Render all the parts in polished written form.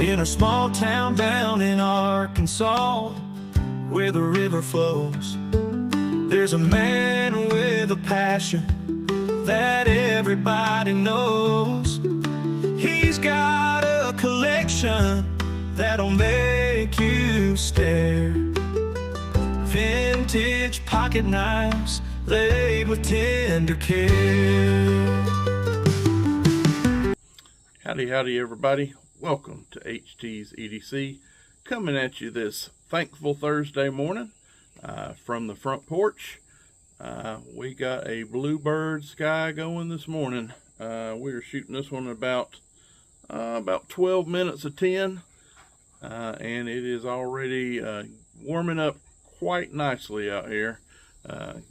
in a small town down in Arkansas, where the river flows. There's a man with a passion that everybody knows. He's got a collection that'll make you stare. Vintage pocket knives laid with tender care. Howdy everybody, welcome to HT's EDC, coming at you this thankful Thursday morning from the front porch. We got a bluebird sky going this morning. We are shooting this one about 12 minutes of 10, and it is already warming up quite nicely out here.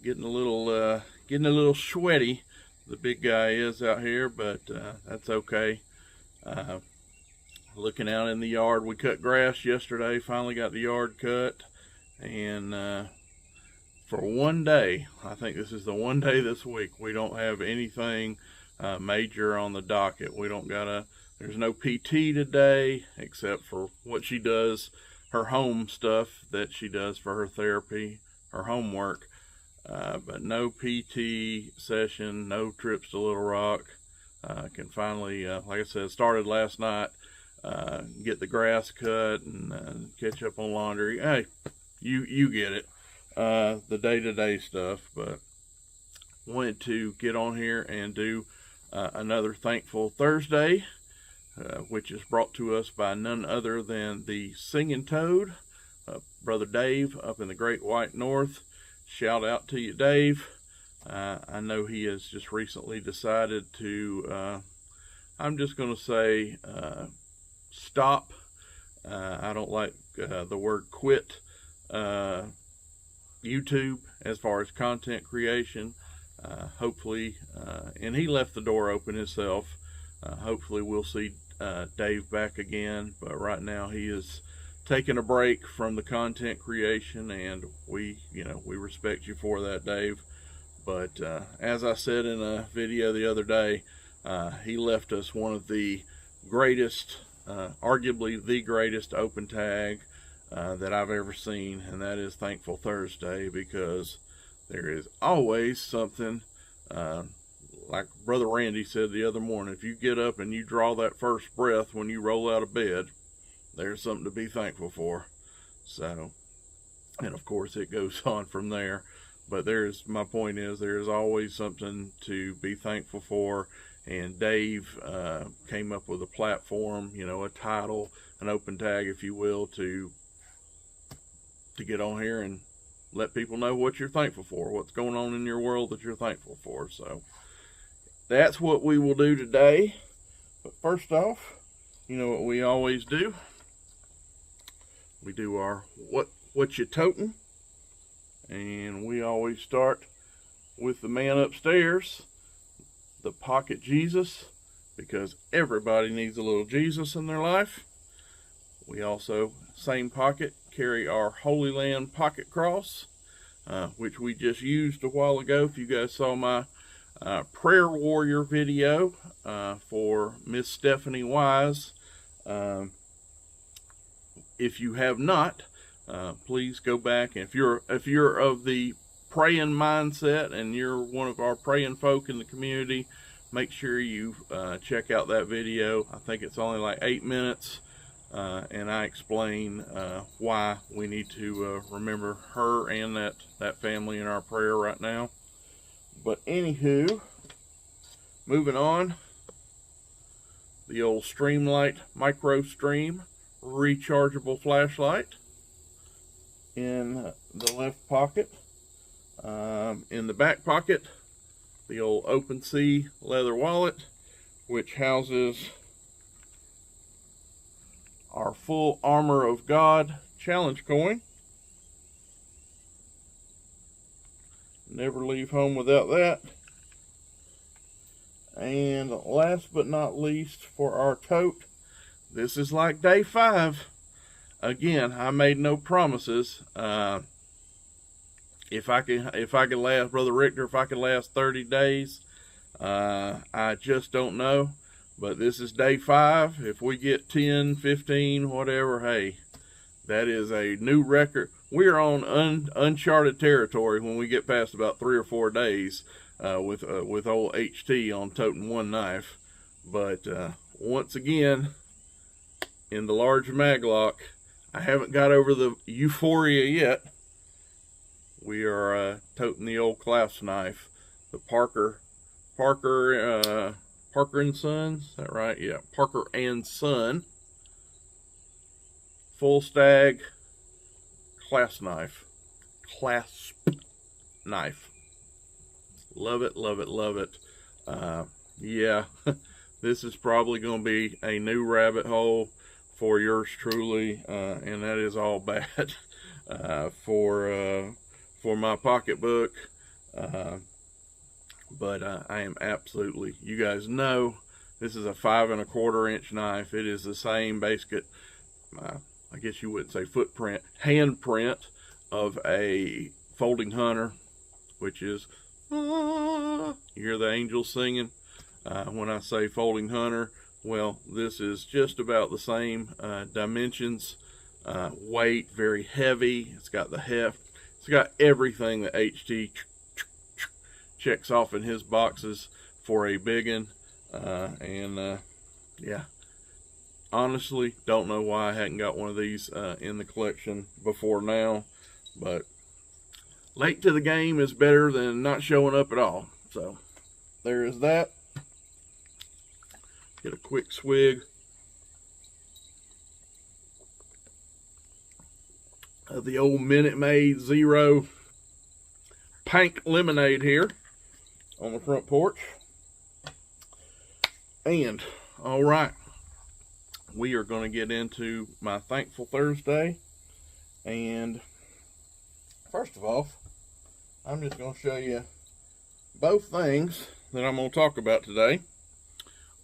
Getting a little sweaty, the big guy is out here, but that's okay. Looking out in the yard, we cut grass yesterday, finally got the yard cut, and for one day, I think this is the one day this week, we don't have anything major on the docket. There's no PT today, except for what she does, her home stuff that she does for her therapy, her homework, but no PT session, no trips to Little Rock. Can finally, like I said, started last night, get the grass cut and catch up on laundry. Hey, you get it, the day-to-day stuff. But wanted to get on here and do another Thankful Thursday, which is brought to us by none other than the Singing Toad, Brother Dave up in the Great White North. Shout out to you, Dave. I know he has just recently decided to, I'm just going to say, stop. I don't like the word quit YouTube as far as content creation. Hopefully, and he left the door open himself. Hopefully we'll see Dave back again, but right now he is taking a break from the content creation, and we respect you for that, Dave. But as I said in a video the other day, he left us one of the greatest, arguably the greatest open tag that I've ever seen, and that is Thankful Thursday, because there is always something, like Brother Randy said the other morning, if you get up and you draw that first breath when you roll out of bed, there's something to be thankful for. So, and of course it goes on from there. But my point is, there's always something to be thankful for. And Dave came up with a platform, a title, an open tag, if you will, to get on here and let people know what you're thankful for, what's going on in your world that you're thankful for. So that's what we will do today. But first off, you know what we always do? We do our what you totin'. And we always start with the man upstairs, the pocket Jesus, because everybody needs a little Jesus in their life. We also, same pocket, carry our Holy Land pocket cross, which we just used a while ago. If you guys saw my prayer warrior video for Miss Stephanie Wise, if you have not, please go back. If you're of the praying mindset and you're one of our praying folk in the community, make sure you check out that video. I think it's only like 8 minutes, and I explain why we need to remember her and that family in our prayer right now. But anywho, moving on, the old Streamlight Micro Stream rechargeable flashlight in the left pocket. In the back pocket, the old Open Sea leather wallet, which houses our full Armor of God challenge coin. Never leave home without that. And last but not least, for our tote, this is like day 5. Again, I made no promises. If I could last, Brother Richter, if I could last 30 days, I just don't know. But this is day 5. If we get 10, 15, whatever, hey, that is a new record. We're on uncharted territory when we get past about 3 or 4 days with old HT on toting 1 knife. But once again, in the large maglock, I haven't got over the euphoria yet. We are toting the old clasp knife, the Parker and Sons. Is that right? Yeah, Parker and Son full stag clasp knife. Love it, love it, love it. Yeah, this is probably going to be a new rabbit hole for yours truly, and that is all bad for my pocketbook. But I am absolutely, you guys know, this is a 5 1/4 inch knife. It is the same basic, I guess you wouldn't say footprint, handprint of a folding hunter, which is, you hear the angels singing when I say folding hunter. Well, this is just about the same dimensions, weight, very heavy. It's got the heft. It's got everything that HT checks off in his boxes for a biggin. Yeah, honestly, don't know why I hadn't got one of these in the collection before now, but late to the game is better than not showing up at all. So there is that. Get a quick swig of the old Minute Maid Zero pink lemonade here on the front porch. And all right, we are going to get into my Thankful Thursday. And first of all, I'm just going to show you both things that I'm going to talk about today.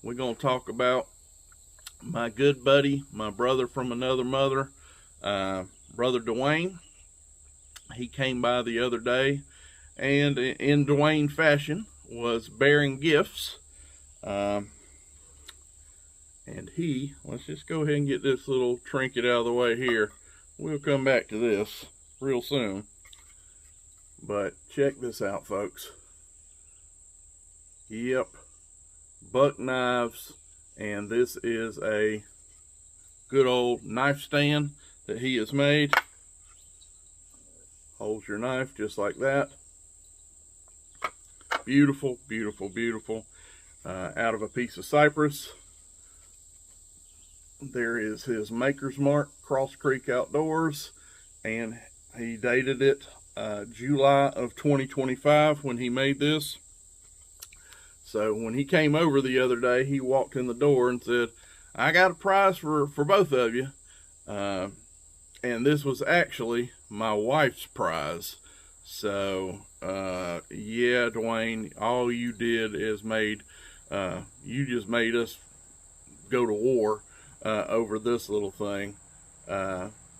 We're going to talk about my good buddy, my brother from another mother, Brother Dewaine. He came by the other day and in Dewaine fashion was bearing gifts. And let's just go ahead and get this little trinket out of the way here. We'll come back to this real soon. But check this out, folks. Yep. Buck Knives, and this is a good old knife stand that he has made. Holds your knife just like that. Beautiful, beautiful, beautiful. Out of a piece of Cypress. There is his maker's mark, Cross Creek Outdoors, and he dated it July of 2025 when he made this. So when he came over the other day, he walked in the door and said, I got a prize for both of you. And this was actually my wife's prize. So, yeah, Dewaine, all you did is you just made us go to war over this little thing.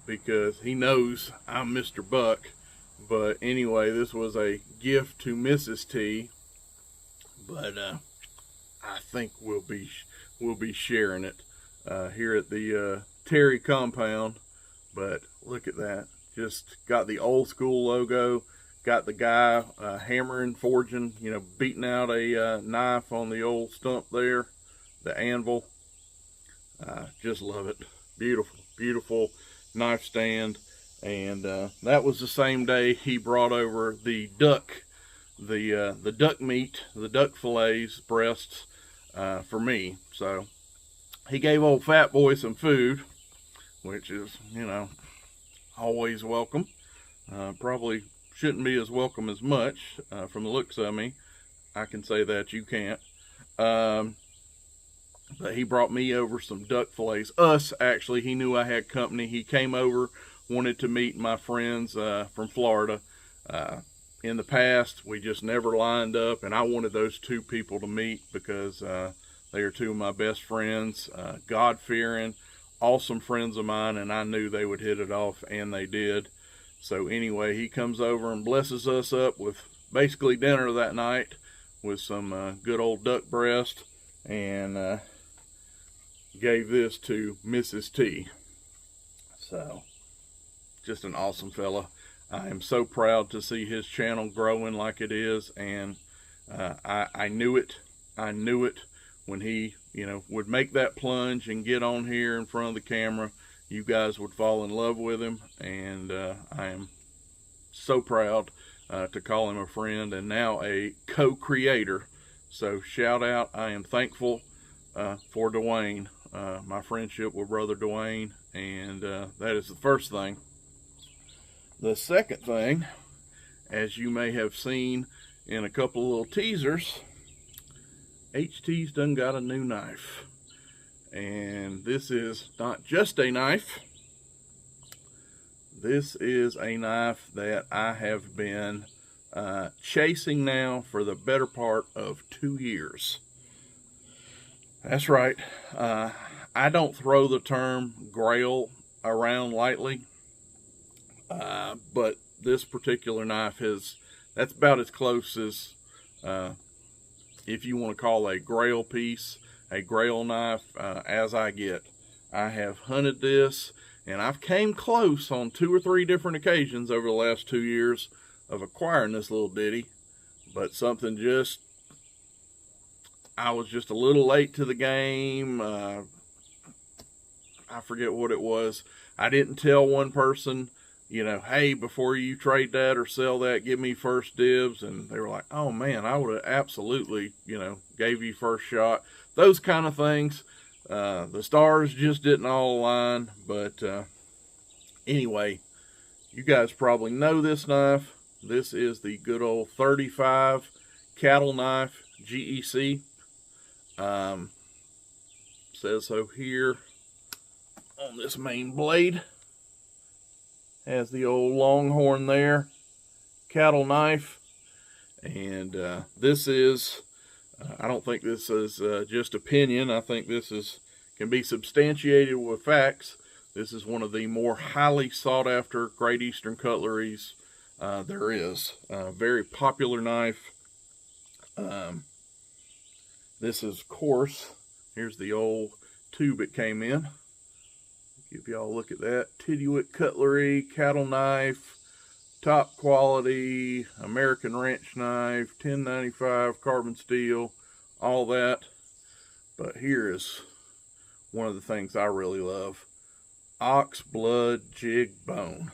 Because he knows I'm Mr. Buck. But anyway, this was a gift to Mrs. T. But I think we'll be sharing it here at the Terry compound. But look at that, just got the old school logo, got the guy hammering, forging, you know, beating out a knife on the old stump there, the anvil. Just love it. Beautiful, beautiful knife stand. And that was the same day he brought over the duck. The duck meat, the duck fillets, breasts, for me. So he gave old fat boy some food, which is, you know, always welcome. Probably shouldn't be as welcome as much from the looks of me. I can say that, you can't. But he brought me over some duck fillets. Actually, he knew I had company. He came over, wanted to meet my friends from Florida. In the past, we just never lined up, and I wanted those two people to meet because they are two of my best friends, God-fearing, awesome friends of mine, and I knew they would hit it off, and they did. So anyway, he comes over and blesses us up with basically dinner that night with some good old duck breast, and gave this to Mrs. T. So, just an awesome fella. I am so proud to see his channel growing like it is, and I knew it. I knew it when he, would make that plunge and get on here in front of the camera. You guys would fall in love with him, and I am so proud to call him a friend and now a co-creator. So shout out. I am thankful for Dewaine, my friendship with brother Dewaine, and that is the first thing. The second thing, as you may have seen in a couple of little teasers, HT's done got a new knife. And this is not just a knife. This is a knife that I have been chasing now for the better part of 2 years. That's right. I don't throw the term grail around lightly. But this particular knife that's about as close as, if you want to call a grail piece, a grail knife, as I get. I have hunted this, and I've came close on 2 or 3 different occasions over the last 2 years of acquiring this little ditty, but something I was just a little late to the game. I forget what it was. I didn't tell one person, hey, before you trade that or sell that, give me first dibs. And they were like, oh man, I would have absolutely, gave you first shot. Those kind of things. The stars just didn't all align. But anyway, you guys probably know this knife. This is the good old 35 Cattle knife, GEC. Says so here on this main blade. Has the old longhorn there, Cattle knife. And this is, I don't think this is just opinion. I think this can be substantiated with facts. This is one of the more highly sought after Great Eastern cutleries there is. Very popular knife. This is, of course, here's the old tube it came in. Give y'all a look at that. Tiddywit cutlery, cattle knife, top quality, American wrench knife, 1095 carbon steel, all that. But here is one of the things I really love. Oxblood jigged bone.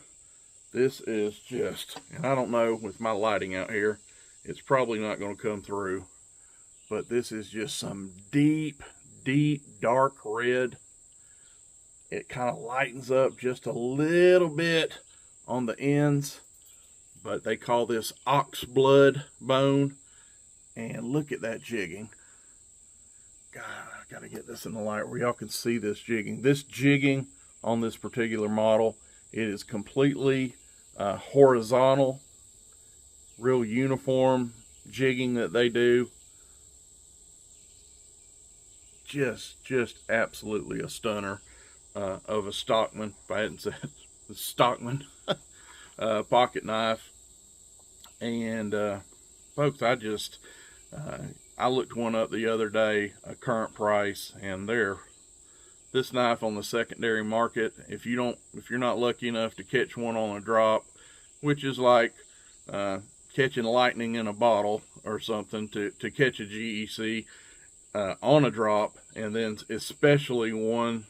This is just, and I don't know with my lighting out here, it's probably not going to come through. But this is just some deep, deep, dark red. It kind of lightens up just a little bit on the ends, but they call this oxblood bone. And look at that jigging. God, I gotta get this in the light where y'all can see this jigging. This jigging on this particular model, it is completely horizontal, real uniform jigging that they do. Just absolutely a stunner. Of a Stockman, if I hadn't said the Stockman pocket knife. And folks, I looked one up the other day, a current price, and this knife on the secondary market, if you're not lucky enough to catch one on a drop, which is like catching lightning in a bottle or something, to catch a GEC on a drop, and then especially one.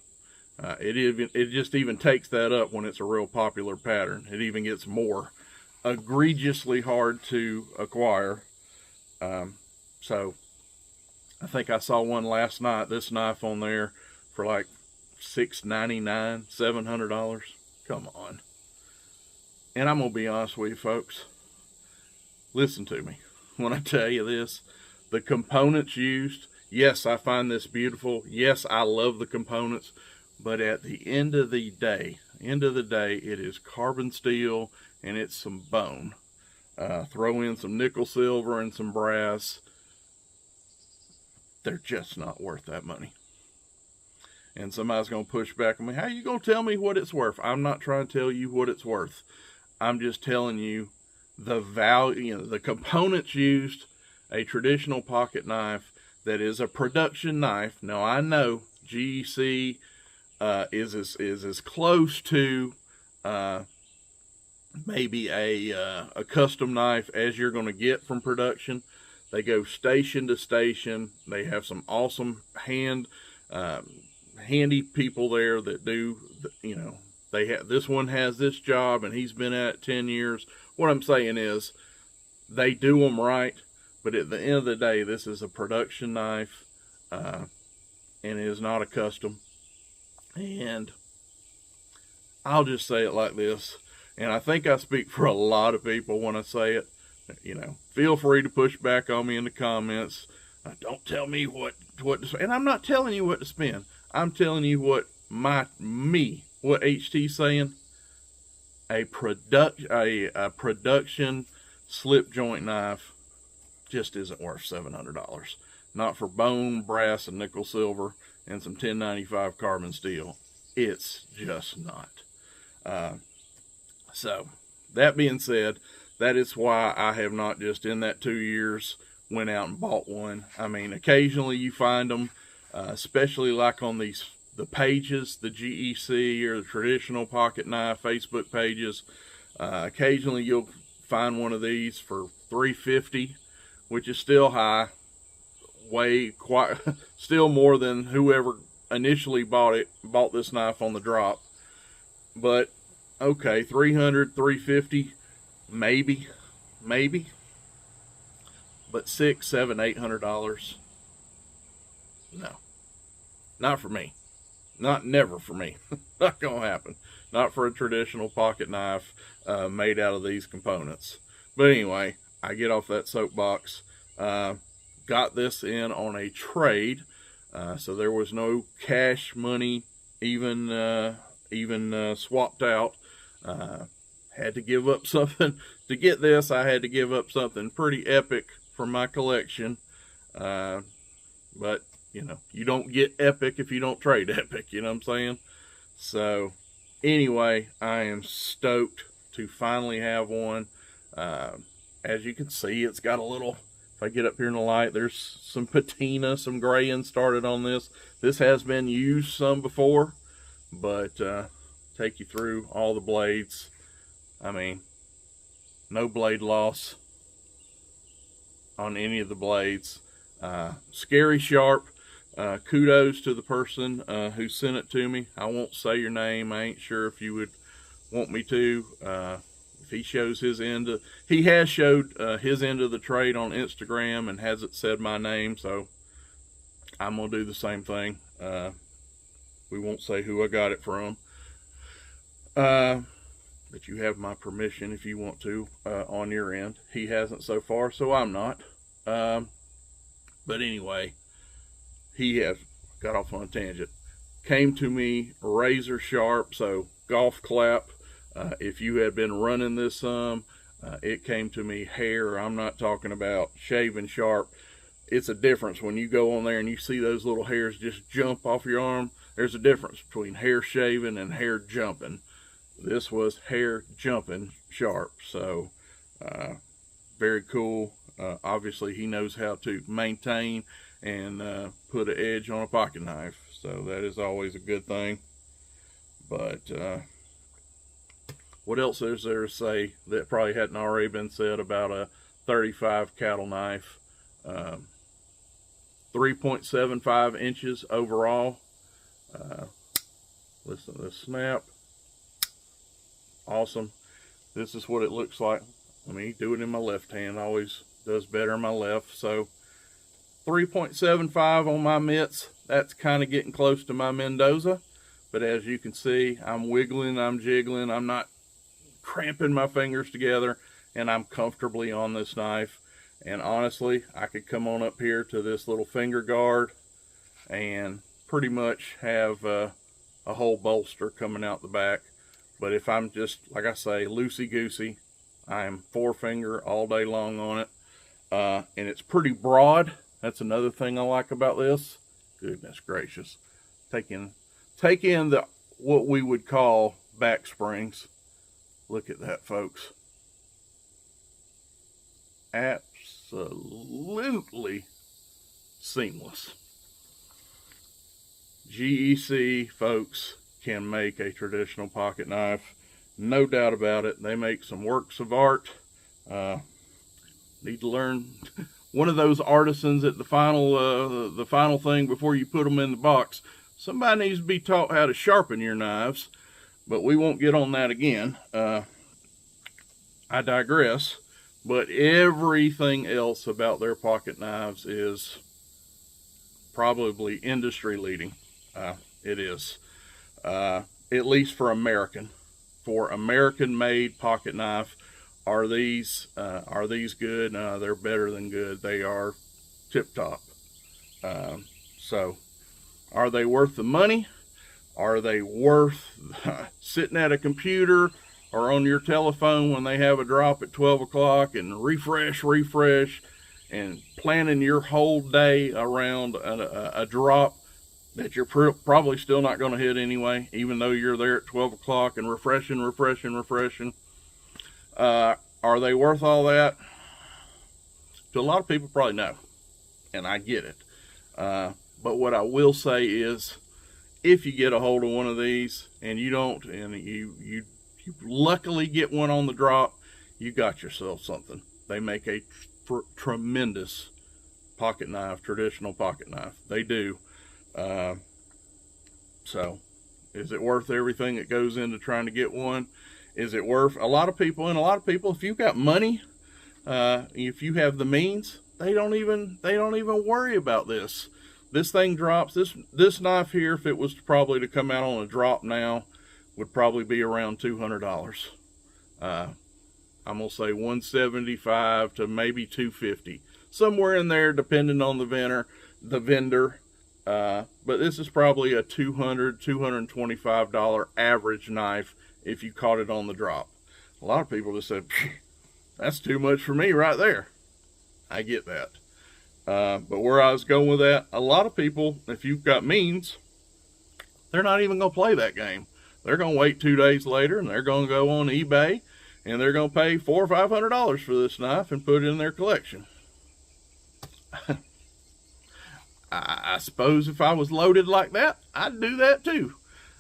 It just even takes that up when it's a real popular pattern. It even gets more egregiously hard to acquire. So I think I saw one last night, this knife on there for like $699, $700. Come on. And I'm gonna be honest with you folks, listen to me when I tell you this. The components used, yes, I find this beautiful. Yes, I love the components. But at the end of the day, it is carbon steel and it's some bone. Throw in some nickel silver and some brass. They're just not worth that money. And somebody's going to push back on me. How are you going to tell me what it's worth? I'm not trying to tell you what it's worth. I'm just telling you the value, the components used. A traditional pocket knife that is a production knife. Now I know GEC is as close to maybe a custom knife as you're going to get from production. They go station to station. They have some awesome handy people there that do, you know, this one has this job and he's been at it 10 years. What I'm saying is they do them right, but at the end of the day, this is a production knife, and it is not a custom. And I'll just say it like this, and I think I speak for a lot of people when I say it. You know, feel free to push back on me in the comments. Don't tell me what to spend. And I'm not telling you what to spend. I'm telling you what what HT's saying. A production slip joint knife just isn't worth $700. Not for bone, brass, and nickel silver, and some 1095 carbon steel. It's just not. So, that being said, that is why I have not just in that 2 years went out and bought one. I mean, occasionally you find them, especially like on the pages, the GEC or the traditional pocket knife Facebook pages. Occasionally you'll find one of these for $350, which is still high, still more than whoever initially bought this knife on the drop. But okay, $300, $350, maybe, but $600, $700, $800, no, not for me. Never for me. Not gonna happen. Not for a traditional pocket knife made out of these components. But anyway, I get off that soapbox. Got this in on a trade, so there was no cash money even swapped out. Had to give up something to get this. I had to give up something pretty epic for my collection, but you know, you don't get epic if you don't trade epic, you know what I'm saying? So anyway, I am stoked to finally have one. As you can see, it's got a little, if I get up here in the light, there's some patina, some graying started on this. This has been used some before, but take you through all the blades. I mean, no blade loss on any of the blades. Scary sharp. Kudos to the person who sent it to me. I won't say your name. I ain't sure if you would want me to. If he shows his end, he has showed his end of the trade on Instagram and hasn't said my name, so I'm gonna do the same thing. We won't say who I got it from, but you have my permission if you want to on your end. He hasn't so far, so I'm not. But anyway, he has got off on a tangent. Came to me razor sharp, so golf clap. If you had been running this some, it came to me hair. I'm not talking about shaving sharp. It's a difference when you go on there and you see those little hairs just jump off your arm. There's a difference between hair shaving and hair jumping. This was hair jumping sharp, so very cool. Obviously he knows how to maintain and put an edge on a pocket knife, so that is always a good thing. But what else is there to say that probably hadn't already been said about a 35 cattle knife? 3.75 inches overall. Listen to this snap. Awesome. This is what it looks like. Let me do it in my left hand. Always does better in my left. So 3.75 on my mitts. That's kind of getting close to my Mendoza. But as you can see, I'm wiggling, I'm jiggling. I'm not cramping my fingers together, and I'm comfortably on this knife. And honestly, I could come on up here to this little finger guard and pretty much have a whole bolster coming out the back. But if I'm just, like I say, loosey-goosey, I'm 4-finger all day long on it. And it's pretty broad. That's another thing I like about this. Goodness gracious. Take in the what we would call back springs. Look at that, folks. Absolutely seamless. GEC folks can make a traditional pocket knife, no doubt about it. They make some works of art. Need to learn one of those artisans at the final thing before you put them in the box. Somebody needs to be taught how to sharpen your knives, but we won't get on that again. I digress. But everything else about their pocket knives is probably industry leading. It is, at least for American. For American made pocket knife, are these good? No, they're better than good. They are tip top. So are they worth the money? Are they worth sitting at a computer or on your telephone when they have a drop at 12 o'clock and refresh and planning your whole day around a drop that you're probably still not going to hit anyway, even though you're there at 12 o'clock and refreshing? Are they worth all that? To a lot of people, probably no, and I get it. But what I will say is, if you get a hold of one of these and you don't, and you luckily get one on the drop, you got yourself something. They make a tremendous pocket knife, traditional pocket knife. They do. So is it worth everything that goes into trying to get one? Is it worth a lot of people? And a lot of people, if you've got money, if you have the means, they don't even worry about this. This thing drops. This knife here, if it was probably to come out on a drop now, would probably be around $200. I'm gonna say $175 to maybe $250, somewhere in there, depending on the vendor. But this is probably a $225 average knife if you caught it on the drop. A lot of people just said, that's too much for me right there. I get that. But where I was going with that, a lot of people, if you've got means, they're not even going to play that game. They're going to wait 2 days later, and they're going to go on eBay, and they're going to pay $400 or $500 for this knife and put it in their collection. I suppose if I was loaded like that, I'd do that too.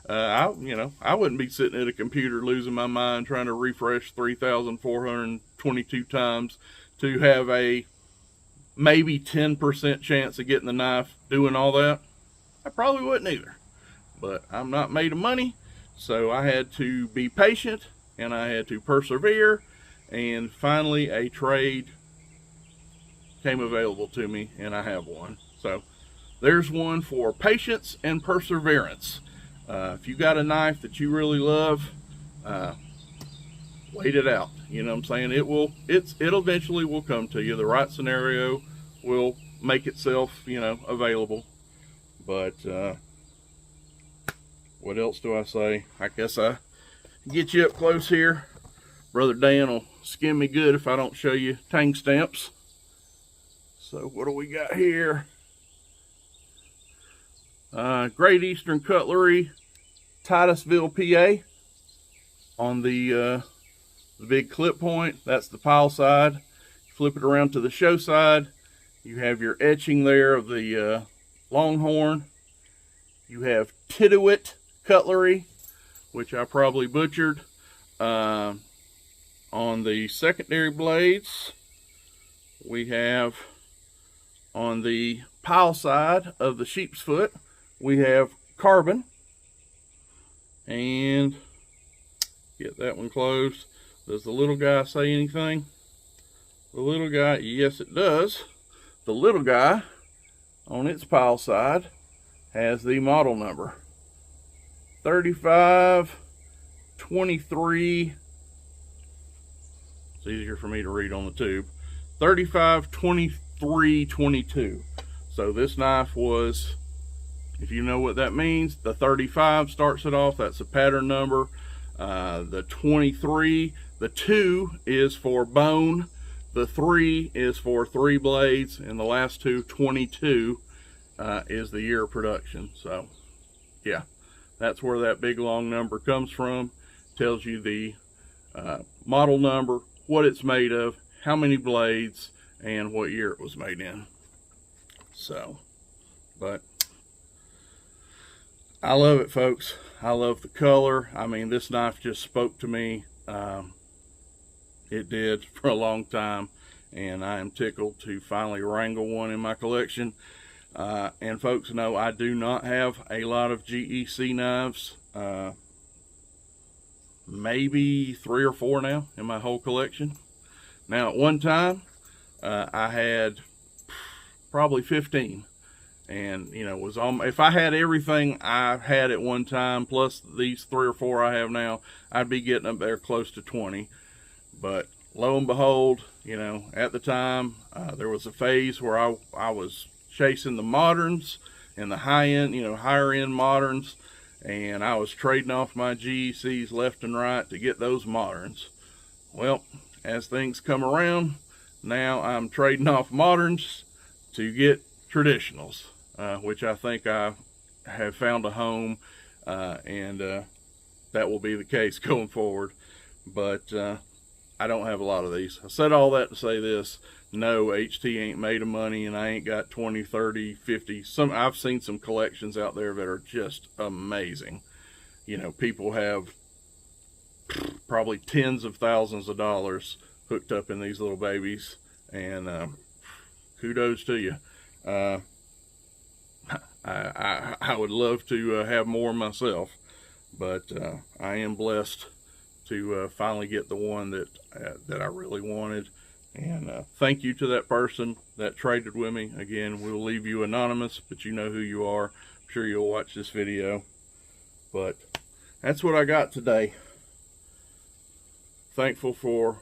I wouldn't be sitting at a computer losing my mind trying to refresh 3,422 times to have a maybe 10% chance of getting the knife doing all that. I probably wouldn't either. But I'm not made of money, so I had to be patient and I had to persevere, and finally a trade came available to me and I have one. So there's one for patience and perseverance. If you got a knife that you really love, wait it out. You know what I'm saying? It eventually will come to you. The right scenario will make itself, available. But what else do I say? I guess I get you up close here. Brother Dan will skin me good if I don't show you tang stamps. So what do we got here? Great Eastern Cutlery, Titusville, PA. On the big clip point, that's the pile side. Flip it around to the show side. You have your etching there of the Longhorn. You have Tituit Cutlery, which I probably butchered. On the secondary blades, we have on the pile side of the sheepsfoot, we have Carbon. And get that one closed. Does the little guy say anything? The little guy, yes it does. The little guy on its pile side has the model number 3523. It's easier for me to read on the tube. 352322. So this knife was, if you know what that means, the 35 starts it off. That's a pattern number. The 23, the 2 is for bone. The 3 is for 3 blades, and the last two, 22, is the year of production. So, yeah, that's where that big long number comes from. Tells you the model number, what it's made of, how many blades, and what year it was made in. So, but I love it, folks. I love the color. I mean, this knife just spoke to me. It did for a long time, and I am tickled to finally wrangle one in my collection. And folks know I do not have a lot of GEC knives. Maybe 3 or 4 now in my whole collection. Now at one time I had probably 15, and you know, was on, if I had everything I had at one time plus these 3 or 4 I have now, I'd be getting up there close to 20. But lo and behold, you know, at the time there was a phase where I was chasing the moderns and the high-end, you know, higher-end moderns, and I was trading off my GECs left and right to get those moderns. Well, as things come around, now I'm trading off moderns to get traditionals, which I think I have found a home, and that will be the case going forward. But I don't have a lot of these. I said all that to say this: no, HT ain't made of money, and I ain't got 20, 30, 50. I've seen some collections out there that are just amazing. You know, people have probably tens of thousands of dollars hooked up in these little babies, and kudos to you. I would love to have more myself, but I am blessed to finally get the one that I really wanted. And thank you to that person that traded with me. Again, we'll leave you anonymous, but you know who you are. I'm sure you'll watch this video. But that's what I got today. Thankful for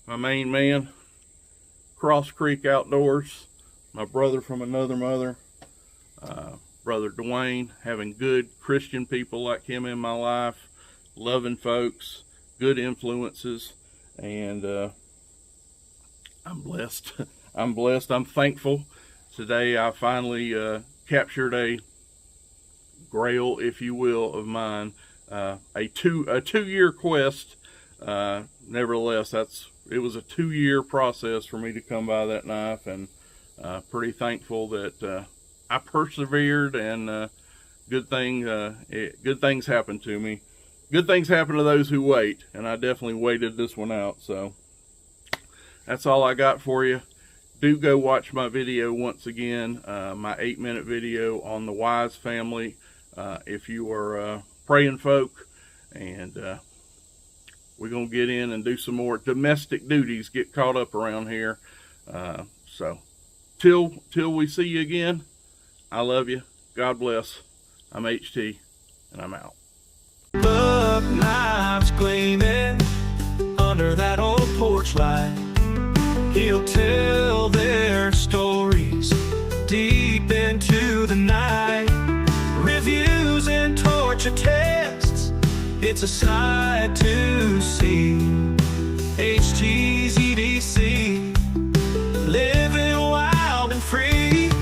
my main man, Cross Creek Outdoors, my brother from another mother, brother Dewaine, having good Christian people like him in my life, loving folks, good influences, and I'm blessed. I'm blessed. I'm thankful. Today I finally captured a grail, if you will, of mine. A two-year quest. Nevertheless, it was a 2-year process for me to come by that knife, and pretty thankful that I persevered, and good things happened to me. Good things happen to those who wait, and I definitely waited this one out. So that's all I got for you. Do go watch my video once again, my 8-minute video on the Wise family, if you are praying folk. And we're going to get in and do some more domestic duties, get caught up around here. So till we see you again, I love you. God bless. I'm HT, and I'm out. Buck Knives gleaming under that old porch light. He'll tell their stories deep into the night. Reviews and torture tests, it's a sight to see.